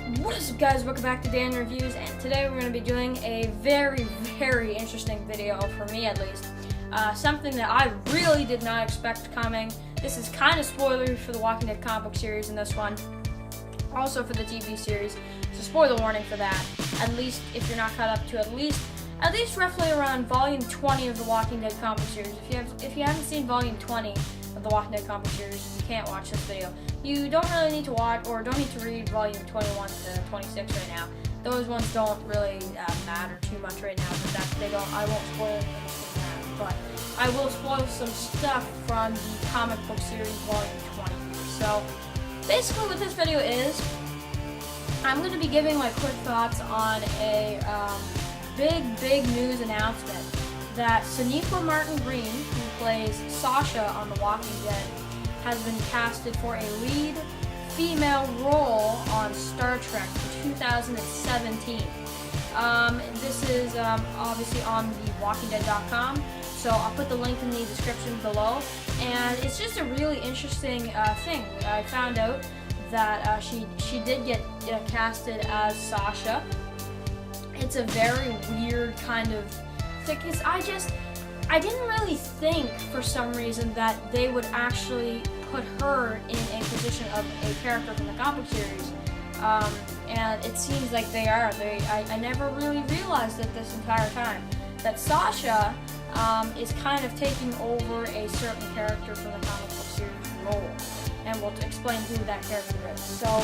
What is up, guys? Welcome back to Dan Reviews, and today we're going to be doing a very interesting video, for me at least. Something that I really did not expect coming. This is kind of spoilery for the Walking Dead comic book series in this one. Also for the TV series. So spoiler warning for that. At least if you're not caught up to at least roughly around volume 20 of the Walking Dead comic book series. If you haven't seen volume 20 of the Walking Dead comic book series, you can't watch this video. You don't really need to watch, or don't need to read volume 21 to 26 right now. Those ones don't really matter too much right now, but I won't spoil anything from that. But I will spoil some stuff from the comic book series volume 20. So basically what this video is, I'm going to be giving my quick thoughts on a big news announcement that SONNIQWA Martn Green, who plays Sasha on The Walking Dead, has been casted for a lead female role on Star Trek for 2017. This is obviously on the WalkingDead.com, so I'll put the link in the description below. And it's just a really interesting thing. I found out that she did get casted as Sasha. It's a very weird kind of thing, because I didn't really think for some reason that they would actually put her in a position of a character from the comic series, and it seems like they are. I never really realized it this entire time that Sasha is kind of taking over a certain character from the comic book series role, and we'll explain who that character is. So,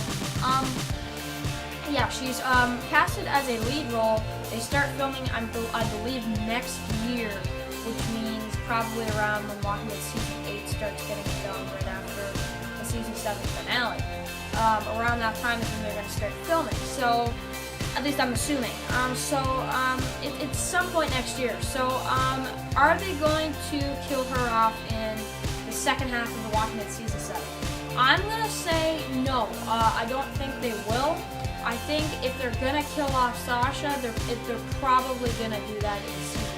yeah, she's casted as a lead role. They start filming, I believe, next year, which means probably around when Walking Dead Season 8 starts getting filmed, right after the Season 7 finale. Around that time is when they're going to start filming. So, at least I'm assuming. It's some point next year. So, are they going to kill her off in the second half of the Walking Dead Season 7? I'm going to say no. I don't think they will. I think if they're going to kill off Sasha, they're probably going to do that in Season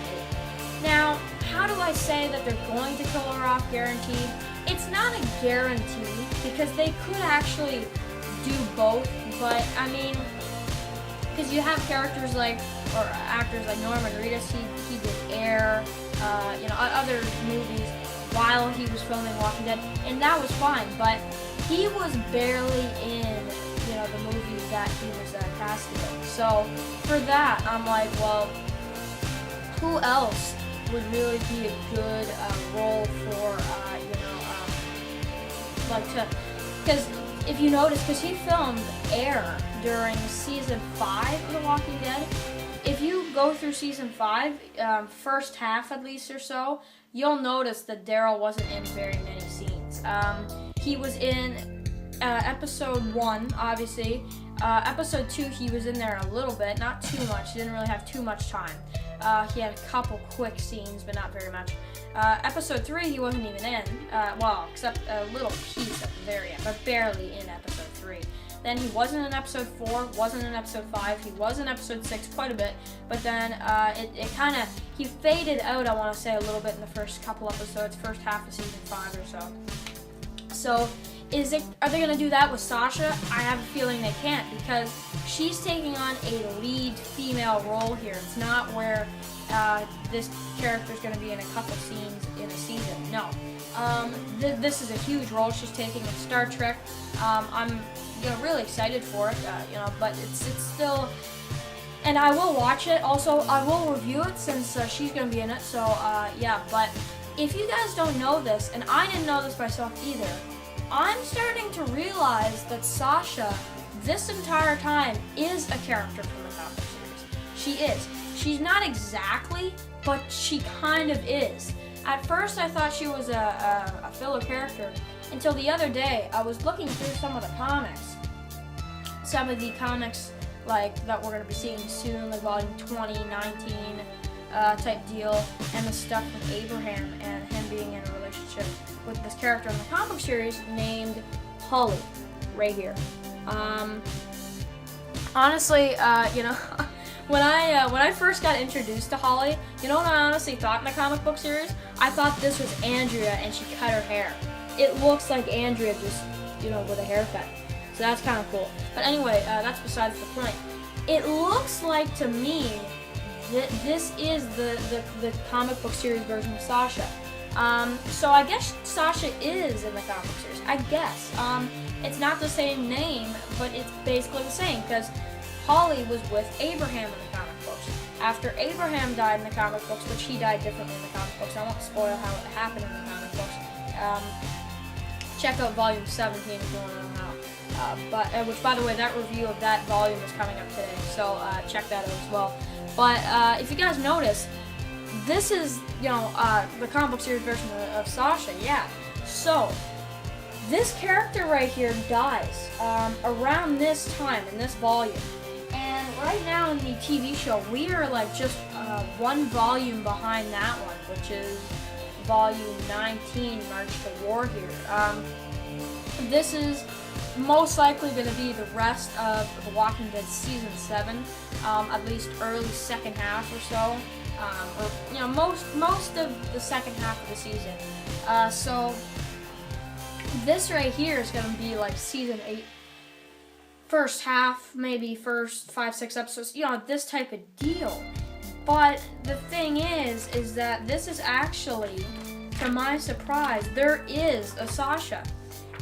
8. Now, how do I say that they're going to kill her off guaranteed? It's not a guarantee, because they could actually do both, but I mean, because you have characters like, or actors like Norman Reedus, he did Air, other movies while he was filming Walking Dead, and that was fine, but he was barely in, the movies that he was casted in. So for that, I'm like, well, who else would really be a good role for, because if you notice, because he filmed Air during Season 5 of The Walking Dead. If you go through Season 5, first half at least or so, you'll notice that Daryl wasn't in very many scenes. He was in Episode 1, obviously. Episode 2, he was in there a little bit, not too much. He didn't really have too much time. He had a couple quick scenes, but not very much. Episode 3, he wasn't even in, except a little piece at the very end, but barely in Episode 3. Then he wasn't in Episode 4, wasn't in Episode 5, he was in Episode 6 quite a bit, but then he faded out, I want to say, a little bit in the first couple episodes, first half of Season 5 or so. So, are they going to do that with Sasha? I have a feeling they can't, because she's taking on a lead female role here. It's not where this character's going to be in a couple scenes in a season. No. This is a huge role she's taking in Star Trek. I'm really excited for it, but it's still, and I will watch it. Also, I will review it since she's going to be in it. So, yeah, but if you guys don't know this, and I didn't know this myself either, I'm starting to realize that Sasha, this entire time, is a character from the comic series. She is. She's not exactly, but she kind of is. At first, I thought she was a filler character, until the other day, I was looking through some of the comics. Some of the comics, like, that we're going to be seeing soon, like Volume 20, 19, type deal, and the stuff with Abraham and him being in a relationship with this character in the comic series named Holly, right here. Honestly, when I first got introduced to Holly, you know what I honestly thought in the comic book series? I thought this was Andrea and she cut her hair. It looks like Andrea just, with a haircut. So that's kind of cool. But anyway, that's besides the point. It looks like to me that this is the comic book series version of Sasha. So I guess Sasha is in the comic book series. I guess. It's not the same name, but it's basically the same because Holly was with Abraham in the comic books. After Abraham died in the comic books, which he died differently in the comic books, I won't spoil how it happened in the comic books. Check out volume 17 if you want to know how. Which, by the way, that review of that volume is coming up today, so check that out as well. But if you guys notice, this is, the comic book series version of Sasha, yeah. So, this character right here dies around this time in this volume. And right now in the TV show, we are like just one volume behind that one, which is volume 19, March to War here. This is most likely going to be the rest of The Walking Dead Season 7, at least early second half or so. Or most of the second half of the season. So this right here is going to be like Season 8, first half, maybe first 5-6 episodes, this type of deal. But the thing is that this is actually, to my surprise, there is a Sasha.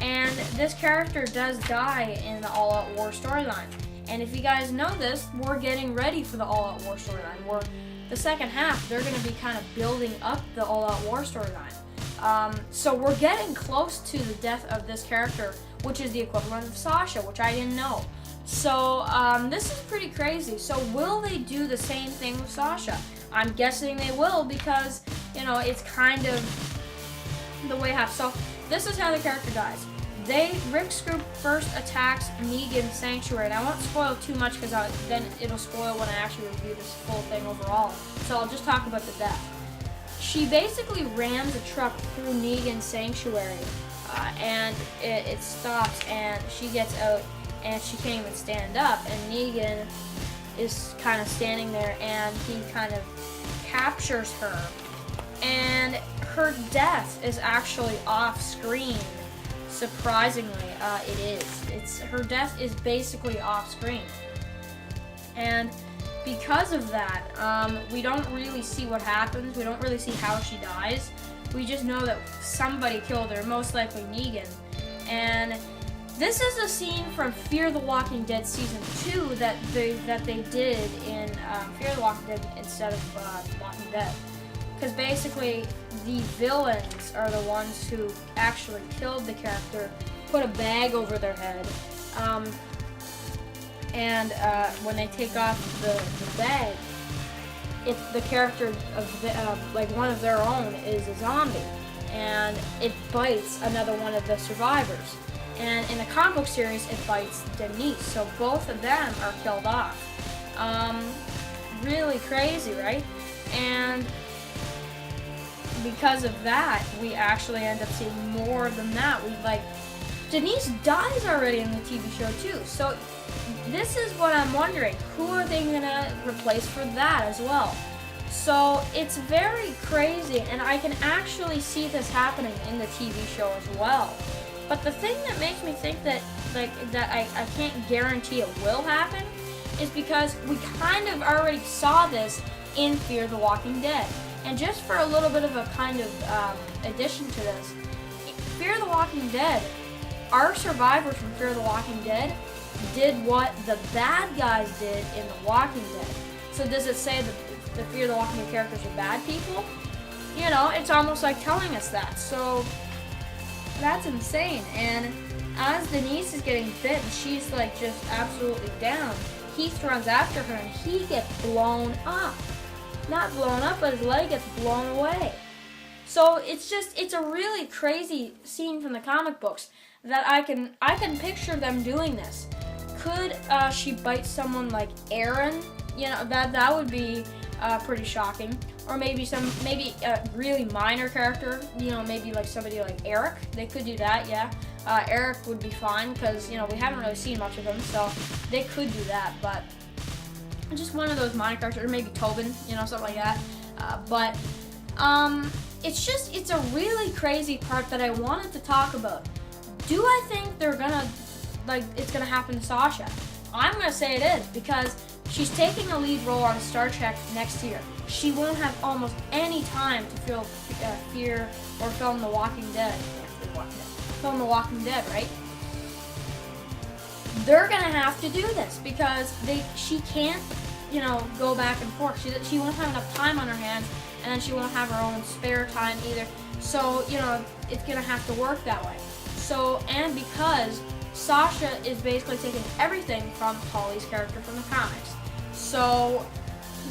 And this character does die in the All Out War storyline. And if you guys know this, we're getting ready for the All Out War storyline. The second half, they're going to be kind of building up the All Out War storyline. So we're getting close to the death of this character, which is the equivalent of Sasha, which I didn't know. So this is pretty crazy. So will they do the same thing with Sasha? I'm guessing they will because, it's kind of the way it happens. So this is how the character dies. Rick's group first attacks Negan's sanctuary, and I won't spoil too much because then it'll spoil when I actually review this full thing overall. So I'll just talk about the death. She basically rams a truck through Negan's sanctuary, and it stops, and she gets out, and she can't even stand up, and Negan is kind of standing there, and he kind of captures her, and her death is actually off screen. Surprisingly, it is. Her death is basically off screen, and because of that, we don't really see what happens. We don't really see how she dies. We just know that somebody killed her, most likely Negan. And this is a scene from Fear the Walking Dead Season 2 that they did in Fear the Walking Dead instead of Walking Dead. Because basically, the villains are the ones who actually killed the character, put a bag over their head, and when they take off the bag, the character of like one of their own is a zombie, and it bites another one of the survivors. And in the comic book series, it bites Denise, so both of them are killed off. Really crazy, right? And because of that, we actually end up seeing more than that. Denise dies already in the TV show too. So this is what I'm wondering. Who are they gonna replace for that as well? So it's very crazy, and I can actually see this happening in the TV show as well. But the thing that makes me think that I can't guarantee it will happen is because we kind of already saw this in Fear the Walking Dead. And just for a little bit of a kind of addition to this, Fear the Walking Dead, our survivors from Fear the Walking Dead did what the bad guys did in The Walking Dead. So does it say that the Fear the Walking Dead characters are bad people? It's almost like telling us that. So that's insane. And as Denise is getting bitten, she's like just absolutely down. Heath runs after her and he gets blown up. Not blown up, but his leg gets blown away. So it's a really crazy scene from the comic books that I can picture them doing this. Could she bite someone like Aaron? That would be pretty shocking. Or maybe a really minor character. Maybe like somebody like Eric. They could do that, yeah. Eric would be fine because we haven't really seen much of him, so they could do that, but just one of those minor characters, or maybe Tobin, something like that. But it's a really crazy part that I wanted to talk about. Do I think they're gonna like it's gonna happen to Sasha. I'm gonna say it is, because she's taking a lead role on Star Trek next year. She won't have almost any time to feel fear or film The Walking Dead. Film The Walking Dead, right? They're gonna have to do this because she can't, go back and forth. She won't have enough time on her hands, and then she won't have her own spare time either. So, it's gonna have to work that way. So, and because Sasha is basically taking everything from Holly's character from the comics. So,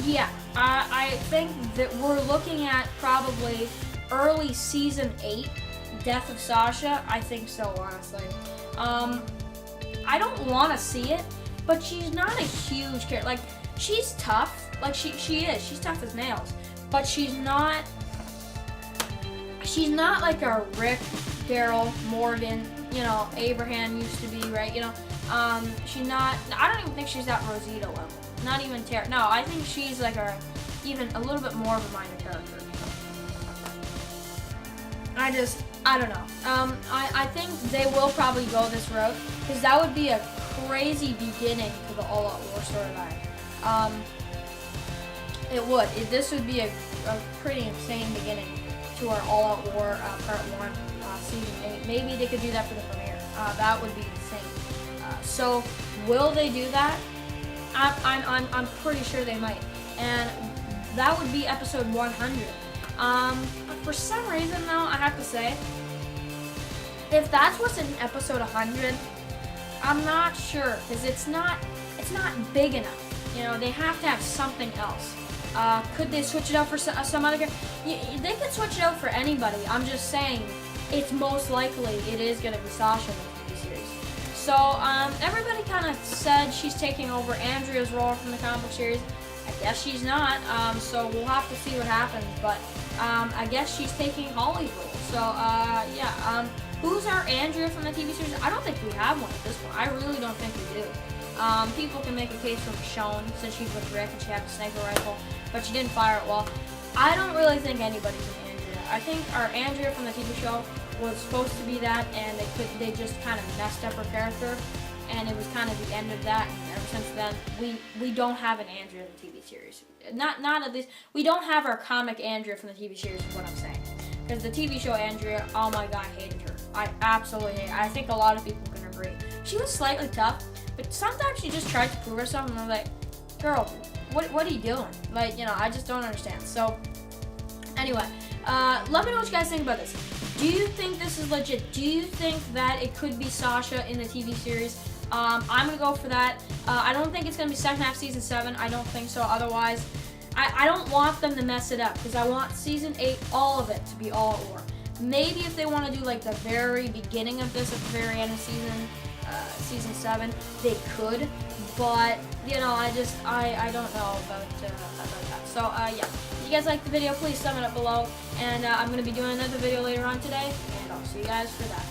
yeah, I think that we're looking at probably early season 8, Death of Sasha. I think so, honestly. I don't want to see it, but she's not a huge character. Like, she's tough. Like, she is. She's tough as nails. But she's not like a Rick, Daryl, Morgan, Abraham used to be, right? She's not, I don't even think she's at Rosita level. Not even Tara. No, I think she's like even a little bit more of a minor character. I don't know. I think they will probably go this route, because that would be a crazy beginning to the All Out War storyline. It would. This would be a pretty insane beginning to our All Out War Part 1, Season 8. Maybe they could do that for the premiere. That would be insane. So, will they do that? I'm pretty sure they might. And that would be episode 100. But for some reason, though, I have to say, if that's what's in episode 100, I'm not sure, because it's not big enough. They have to have something else. Could they switch it out for some other character? They could switch it out for anybody. I'm just saying, it's most likely it is going to be Sasha in the TV series. So, everybody kind of said she's taking over Andrea's role from the comic book series. I guess she's not, so we'll have to see what happens, but I guess she's taking Holly's role. So, yeah, who's our Andrea from the TV series? I don't think we have one at this point. I really don't think we do. People can make a case for Michonne, since she's with Rick and she had the sniper rifle, but she didn't fire it well. I don't really think anybody's an Andrea. I think our Andrea from the TV show was supposed to be that, and they just kind of messed up her character, and it was kind of the end of that. And ever since then, we don't have an Andrea in the TV series. Not at least, we don't have our comic Andrea from the TV series, is what I'm saying. Because the TV show Andrea, oh my god, I hated her. I absolutely hate her. I think a lot of people can agree. She was slightly tough, but sometimes she just tried to prove herself, and I'm like, girl, what are you doing? Like, I just don't understand. So, anyway, let me know what you guys think about this. Do you think this is legit? Do you think that it could be Sasha in the TV series? I'm going to go for that. I don't think it's going to be second half season 7. I don't think so. Otherwise, I don't want them to mess it up, because I want season 8, all of it, to be All Out War. Maybe if they want to do like the very beginning of this at the very end of season 7, they could. But, I don't know about that. So, yeah. If you guys liked the video, please thumb it up below. And I'm going to be doing another video later on today. And I'll see you guys for that.